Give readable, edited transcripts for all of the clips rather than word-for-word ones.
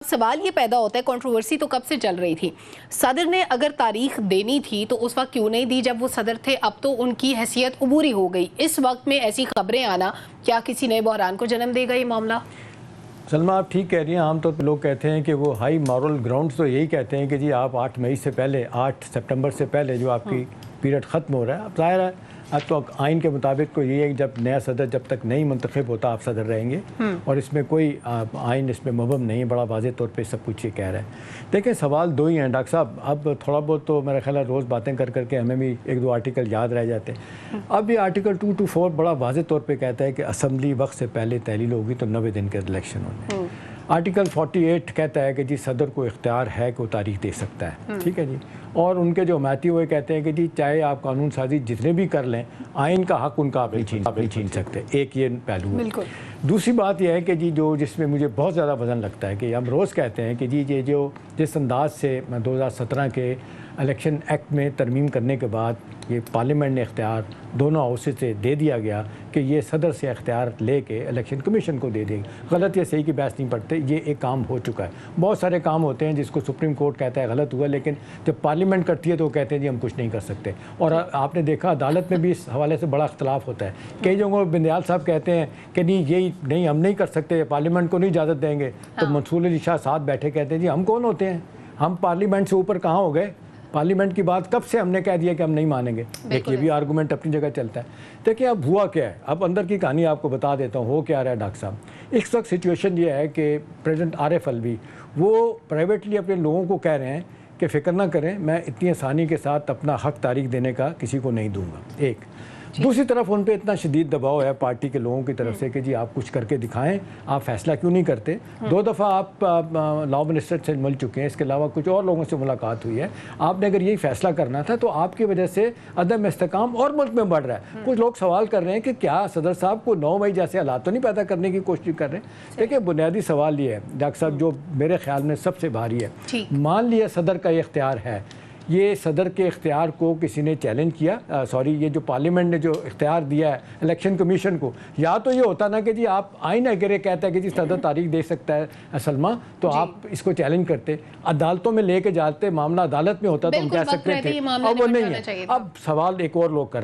سوال یہ پیدا ہوتا ہے، کنٹروورسی تو کب سے چل رہی تھی، صدر نے اگر تاریخ دینی تھی تو اس وقت کیوں نہیں دی جب وہ صدر تھے؟ اب تو ان کی حیثیت عبوری ہو گئی، اس وقت میں ایسی خبریں آنا کیا کسی نئے بحران کو جنم دے گا یہ معاملہ؟ سلمہ آپ ٹھیک کہہ رہی ہیں، عام طور پہ لوگ کہتے ہیں کہ وہ ہائی مورل گراؤنڈز تو یہی کہتے ہیں کہ جی آپ 8 مئی سے پہلے 8 سپٹمبر سے پہلے جو آپ کی پیریڈ ختم ہو رہا ہے، اب ظاہر ہے اب تو آئین کے مطابق کو یہ ہے کہ جب نیا صدر جب تک نہیں منتخب ہوتا آپ صدر رہیں گے، اور اس میں کوئی آئین اس میں مبہم نہیں ہے، بڑا واضح طور پہ سب کچھ یہ کہہ رہا ہے۔ دیکھیں سوال دو ہی ہیں ڈاکٹر صاحب، اب تھوڑا بہت تو میرا خیال ہے روز باتیں کر کر کے ہمیں بھی 1-2 آرٹیکل یاد رہ جاتے ہیں۔ اب یہ آرٹیکل 224 بڑا واضح طور پہ کہتا ہے کہ اسمبلی وقت سے پہلے تحلیل ہوگی تو 90 دن کے الیکشن ہونے۔ آرٹیکل 48 کہتا ہے کہ جی صدر کو اختیار ہے کہ وہ تاریخ دے سکتا ہے، ٹھیک ہے جی، اور ان کے جو حمایتی ہوئے کہتے ہیں کہ جی چاہے آپ قانون سازی جتنے بھی کر لیں، آئین کا حق ان کا آپ نہیں چھین سکتے، ایک یہ پہلو ہے۔ دوسری بات یہ ہے کہ جی جس میں مجھے بہت زیادہ وزن لگتا ہے کہ ہم روز کہتے ہیں کہ جی یہ جس انداز سے 2017 کے الیکشن ایکٹ میں ترمیم کرنے کے بعد یہ پارلیمنٹ نے اختیار دونوں ہاؤسز سے دے دیا گیا کہ یہ صدر سے اختیار لے کے الیکشن کمیشن کو دے دیں گے، غلط یا صحیح کی بحث نہیں پڑتے، یہ ایک کام ہو چکا ہے۔ بہت سارے کام ہوتے ہیں جس کو سپریم کورٹ کہتا ہے غلط ہوا، لیکن جب پارلیمنٹ کرتی ہے تو وہ کہتے ہیں جی ہم کچھ نہیں کر سکتے، اور آپ نے دیکھا عدالت میں بھی اس حوالے سے بڑا اختلاف ہوتا ہے۔ کئی جگہوں پر بندیال صاحب کہتے ہیں کہ نہیں ہم نہیں کر سکتے، پارلیمنٹ کو نہیں اجازت دیں گے، تو منصور علی شاہ ساتھ بیٹھے کہتے ہیں جی ہم کون ہوتے ہیں، ہم پارلیمنٹ سے اوپر کہاں ہو گئے، پارلیمنٹ کی بات کب سے ہم نے کہہ دیا کہ ہم نہیں مانیں گے۔ یہ بھی آرگومنٹ اپنی جگہ چلتا ہے۔ دیکھیں اب ہوا کیا ہے، اب اندر کی کہانی آپ کو بتا دیتا ہوں ہو کیا رہا ہے ڈاکٹر صاحب۔ اس وقت سچویشن یہ ہے کہ پریزیڈنٹ عارف الوی وہ پرائیویٹلی اپنے لوگوں کو کہہ رہے ہیں کہ فکر نہ کریں، میں اتنی آسانی کے ساتھ اپنا حق تاریخ دینے کا کسی کو نہیں دوں گا، ایک۔ دوسری طرف ان پہ اتنا شدید دباؤ ہے پارٹی کے لوگوں کی طرف سے کہ جی آپ کچھ کر کے دکھائیں، آپ فیصلہ کیوں نہیں کرتے۔ 2 دفعہ آپ لاء منسٹر سے مل چکے ہیں، اس کے علاوہ کچھ اور لوگوں سے ملاقات ہوئی ہے، آپ نے اگر یہی فیصلہ کرنا تھا تو آپ کی وجہ سے عدم استحکام اور ملک میں بڑھ رہا ہے۔ کچھ لوگ سوال کر رہے ہیں کہ کیا صدر صاحب کو 9 مئی جیسے حالات تو نہیں پیدا کرنے کی کوشش کر رہے ہیں۔ دیکھیں بنیادی سوال یہ ہے ڈاکٹر صاحب جو میرے خیال میں سب سے بھاری ہے، مان لیا صدر کا یہ اختیار ہے، یہ صدر کے اختیار کو کسی نے چیلنج کیا، یہ جو پارلیمنٹ نے جو اختیار دیا ہے الیکشن کمیشن کو، یا تو یہ ہوتا نا کہ جی آپ آئین اگر یہ کہتا ہے کہ جی صدر تاریخ دے سکتا ہے سلمہ، تو آپ اس کو چیلنج کرتے، عدالتوں میں لے کے جاتے، معاملہ عدالت میں ہوتا تو ہم کہہ سکتے تھے، اب وہ نہیں ہے۔ اب سوال ایک اور لوگ کر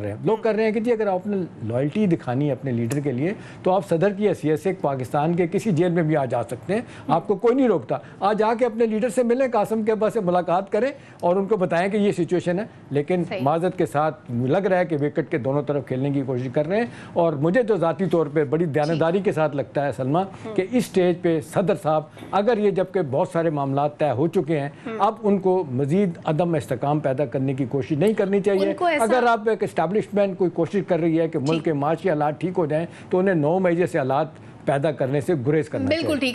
رہے ہیں کہ جی اگر آپ نے لائلٹی دکھانی ہے اپنے لیڈر کے لیے تو آپ صدر کی حیثیت سے پاکستان کے کسی جیل میں بھی آ جا سکتے ہیں، آپ کو کوئی نہیں روکتا، آج آ کے اپنے لیڈر سے ملیں، قاسم کے ابا سے ملاقات کریں اور ان کو بتائیں کہ یہ سچویشن ہے۔ لیکن معذرت کے ساتھ لگ رہا ہے کہ وکٹ کے دونوں طرف کھیلنے کی کوشش کر رہے ہیں، اور مجھے تو ذاتی طور پہ بڑی دیانتداری کے ساتھ لگتا ہے سلمہ کہ اس سٹیج پہ صدر صاحب اگر یہ جبکہ بہت سارے معاملات طے ہو چکے ہیں، اب ان کو مزید عدم استحکام پیدا کرنے کی کوشش نہیں کرنی چاہیے۔ اگر آپ ایک اسٹیبلشمنٹ کوئی کوشش کر رہی ہے کہ ملک کے معاشی حالات ٹھیک ہو جائیں تو انہیں 9 مئی جیسے حالات پیدا کرنے سے گریز کرنا چاہیے۔